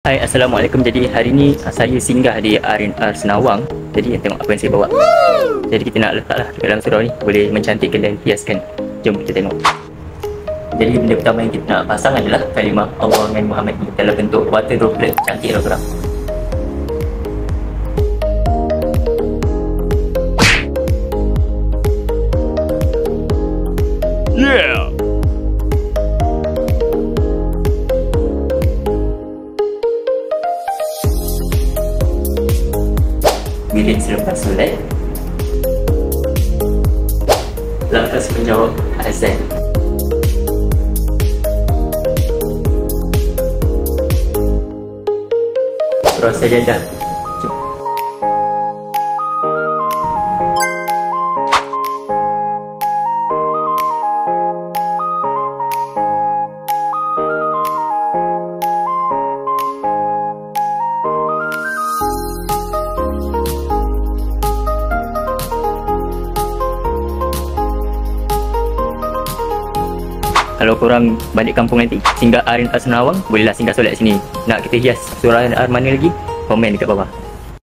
Hai, Assalamualaikum. Jadi hari ni saya singgah di R&R Senawang. Jadi tengok apa yang saya bawa. Jadi kita nak letaklah dekat dalam surau ni, boleh mencantikkan dan hiaskan. Jom kita tengok. Jadi benda pertama yang kita nak pasang adalah kalimah Allah dengan Muhammad ni dalam bentuk water droplet. Cantik lah korang. Yeah! Bilik selepas solat, lepas menjawab azan. Surau sajadah. Kalau korang balik kampung nanti, singgah R&R Senawang, bolehlah singgah solat sini. Nak kita hias surau R mana lagi? Komen dekat bawah.